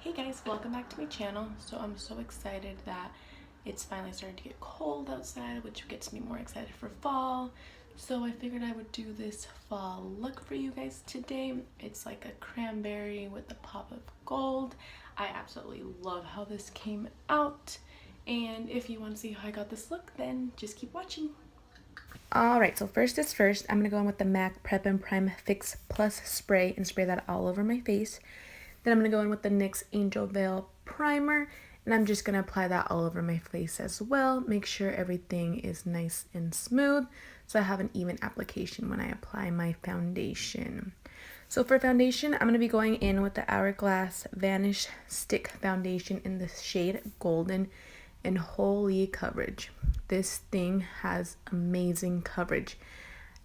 Hey guys, welcome back to my channel. So I'm so excited that it's finally starting to get cold outside, which gets me more excited for fall. So I figured I would do this fall look for you guys today. It's like a cranberry with a pop of gold. I absolutely love how this came out. And if you want to see how I got this look, then just keep watching. Alright, so first is first, I'm going to go in with the MAC Prep and Prime Fix Plus spray and spray that all over my face. Then I'm going to go in with the NYX Angel Veil Primer, and I'm just going to apply that all over my face as well. Make sure everything is nice and smooth so I have an even application when I apply my foundation. So for foundation, I'm going to be going in with the Hourglass Vanish Stick Foundation in the shade Golden, and holy coverage. This thing has amazing coverage.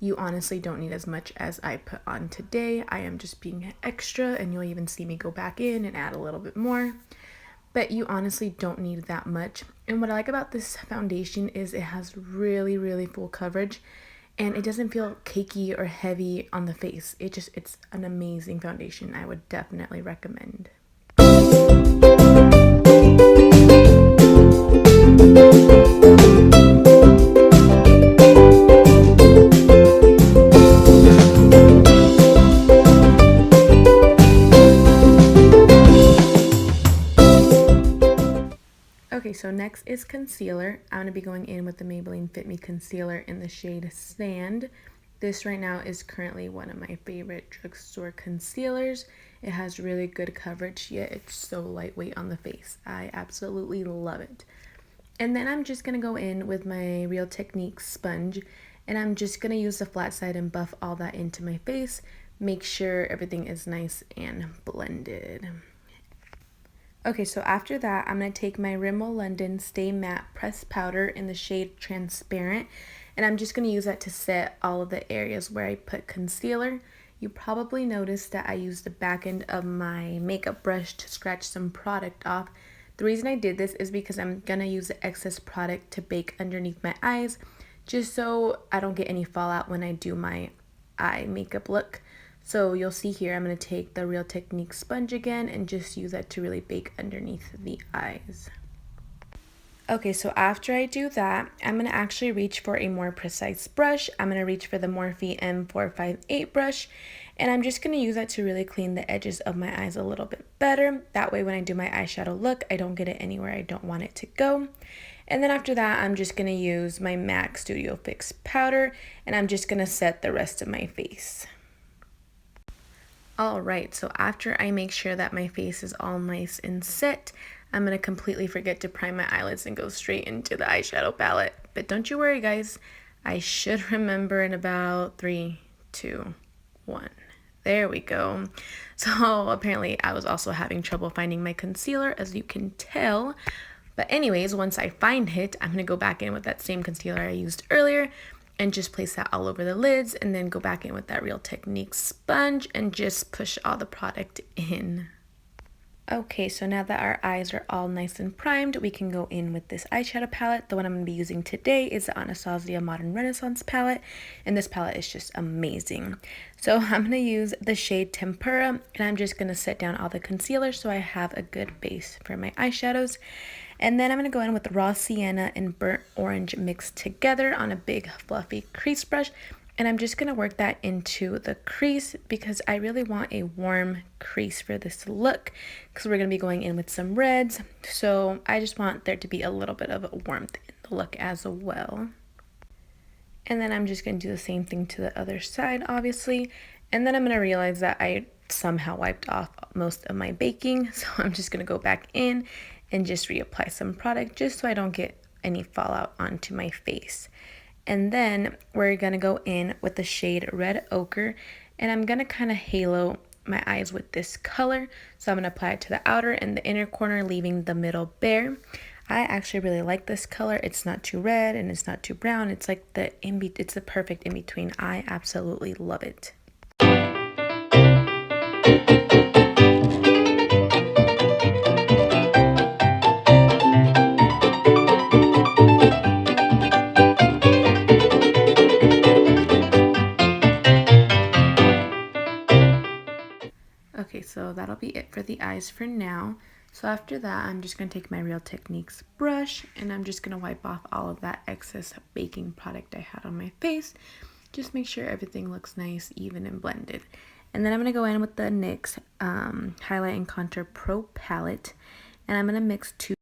You honestly don't need as much as I put on today. I am just being extra, and you'll even see me go back in and add a little bit more. But you honestly don't need that much. And what I like about this foundation is it has really full coverage, and it doesn't feel cakey or heavy on the face. It's an amazing foundation. I would definitely recommend. Okay, so next is concealer. I'm going to be going in with the Maybelline Fit Me Concealer in the shade Sand. This right now is currently one of my favorite drugstore concealers. It has really good coverage, yet it's so lightweight on the face. I absolutely love it. And then I'm just going to go in with my Real Technique sponge, and I'm just going to use the flat side and buff all that into my face. Make sure everything is nice and blended. Okay, so after that, I'm going to take my Rimmel London Stay Matte Pressed Powder in the shade Transparent, and I'm just going to use that to set all of the areas where I put concealer. You probably noticed that I used the back end of my makeup brush to scratch some product off. The reason I did this is because I'm going to use the excess product to bake underneath my eyes, just so I don't get any fallout when I do my eye makeup look. So you'll see here, I'm going to take the Real Technique sponge again and just use that to really bake underneath the eyes. Okay, so after I do that, I'm going to actually reach for a more precise brush. I'm going to reach for the Morphe M458 brush, and I'm just going to use that to really clean the edges of my eyes a little bit better. That way when I do my eyeshadow look, I don't get it anywhere I don't want it to go. And then after that, I'm just going to use my MAC Studio Fix powder, and I'm just going to set the rest of my face. Alright, so after I make sure that my face is all nice and set, I'm going to completely forget to prime my eyelids and go straight into the eyeshadow palette. But don't you worry, guys. I should remember in about 3, 2, 1. There we go. So apparently I was also having trouble finding my concealer, as you can tell. But anyways, once I find it, I'm going to go back in with that same concealer I used earlier and just place that all over the lids, and then go back in with that Real Technique sponge and just push all the product in. Okay, so now that our eyes are all nice and primed, we can go in with this eyeshadow palette. The one I'm going to be using today is the Anastasia Modern Renaissance palette, and this palette is just amazing. So I'm going to use the shade Tempera, and I'm just going to set down all the concealer so I have a good base for my eyeshadows. And then I'm going to go in with Raw Sienna and Burnt Orange mixed together on a big fluffy crease brush. And I'm just going to work that into the crease because I really want a warm crease for this look, because we're going to be going in with some reds. So I just want there to be a little bit of warmth in the look as well. And then I'm just going to do the same thing to the other side, obviously. And then I'm going to realize that I somehow wiped off most of my baking. So I'm just going to go back in and just reapply some product just so I don't get any fallout onto my face. And then we're going to go in with the shade Red Ochre, and I'm going to kind of halo my eyes with this color. So I'm going to apply it to the outer and the inner corner, leaving the middle bare. I actually really like this color. It's not too red and it's not too brown. It's like it's the perfect in between. I absolutely love it. Okay, so that'll be it for the the eyes for now. So after that, I'm just going to take my Real Techniques brush and I'm just going to wipe off all of that excess baking product I had on my face. Just make sure everything looks nice, even, and blended. And then I'm going to go in with the NYX Highlight and Contour Pro palette, and I'm going to mix two.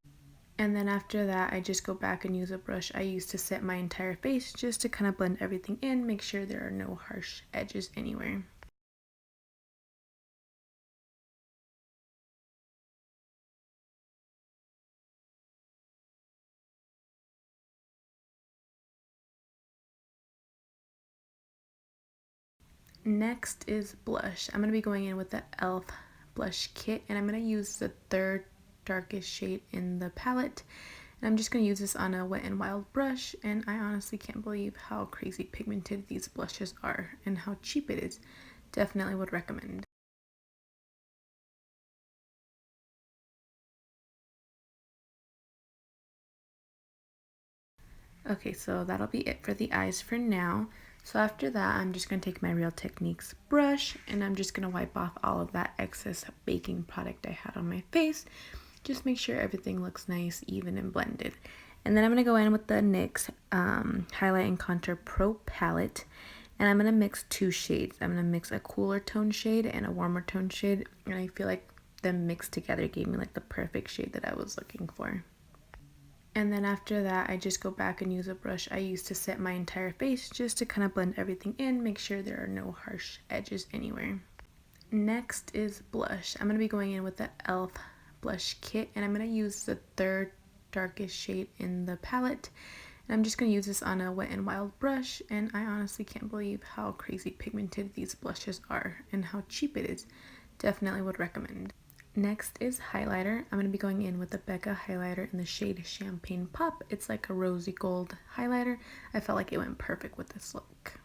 And then after that, I just go back and use a brush I used to set my entire face just to kind of blend everything in, make sure there are no harsh edges anywhere. Next is blush. I'm going to be going in with the e.l.f. blush kit, and I'm going to use the third darkest shade in the palette. And I'm just going to use this on a Wet n Wild brush, and I honestly can't believe how crazy pigmented these blushes are and how cheap it is. Definitely would recommend. Okay, so that'll be it for the eyes for now. So after that, I'm just going to take my Real Techniques brush and I'm just going to wipe off all of that excess baking product I had on my face. Just make sure everything looks nice, even, and blended. And then I'm going to go in with the NYX Highlight and Contour Pro palette, and I'm going to mix two shades. I'm going to mix a cooler tone shade and a warmer tone shade, and I feel like them mixed together gave me like the perfect shade that I was looking for. And then after that, I just go back and use a brush I used to set my entire face just to kind of blend everything in, make sure there are no harsh edges anywhere. Next is blush. I'm going to be going in with the e.l.f. blush kit, and I'm going to use the third darkest shade in the palette. And I'm just going to use this on a Wet n Wild brush, and I honestly can't believe how crazy pigmented these blushes are and how cheap it is. Definitely would recommend. Next is highlighter. I'm going to be going in with the Becca highlighter in the shade Champagne Pop. It's like a rosy gold highlighter. I felt like it went perfect with this look.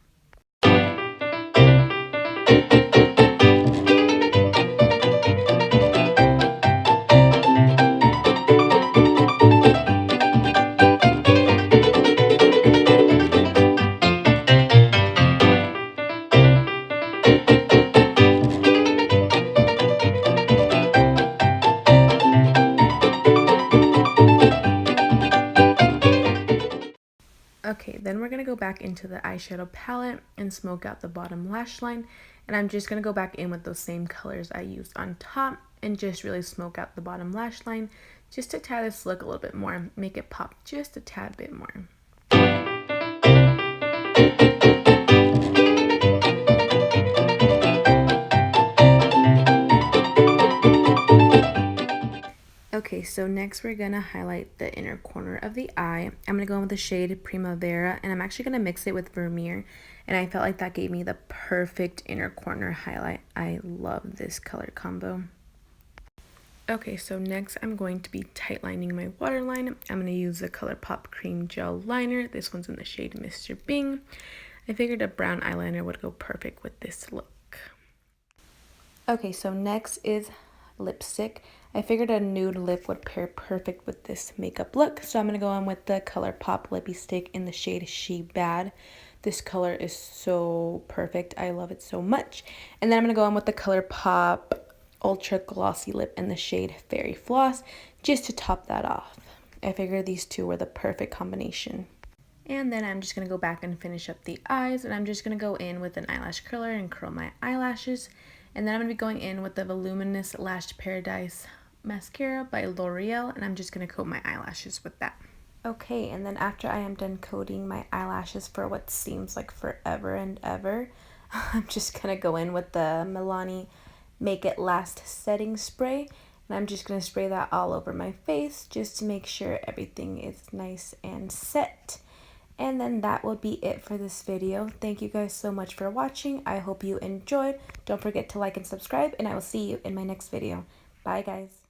Okay, then we're going to go back into the eyeshadow palette and smoke out the bottom lash line. And I'm just going to go back in with those same colors I used on top and just really smoke out the bottom lash line just to tie this look a little bit more, make it pop just a tad bit more. Okay, so next we're going to highlight the inner corner of the eye. I'm going to go in with the shade Primavera, and I'm actually going to mix it with Vermeer, and I felt like that gave me the perfect inner corner highlight. I love this color combo. Okay, so next I'm going to be tightlining my waterline. I'm going to use the ColourPop Cream Gel Liner. This one's in the shade Mr. Bing. I figured a brown eyeliner would go perfect with this look. Okay, so next is lipstick. I figured a nude lip would pair perfect with this makeup look, so I'm going to go in with the ColourPop Lippy Stick in the shade She Bad. This color is so perfect. I love it so much. And then I'm going to go in with the ColourPop Ultra Glossy Lip in the shade Fairy Floss just to top that off. I figured these two were the perfect combination. And then I'm just going to go back and finish up the eyes, and I'm just going to go in with an eyelash curler and curl my eyelashes. And then I'm going to be going in with the Voluminous Lash Paradise mascara by L'Oreal, and I'm just going to coat my eyelashes with that. Okay, and then after I am done coating my eyelashes for what seems like forever and ever, I'm just going to go in with the Milani Make It Last setting spray, and I'm just going to spray that all over my face just to make sure everything is nice and set. And then that will be it for this video. Thank you guys so much for watching. I hope you enjoyed. Don't forget to like and subscribe, and I will see you in my next video. Bye guys.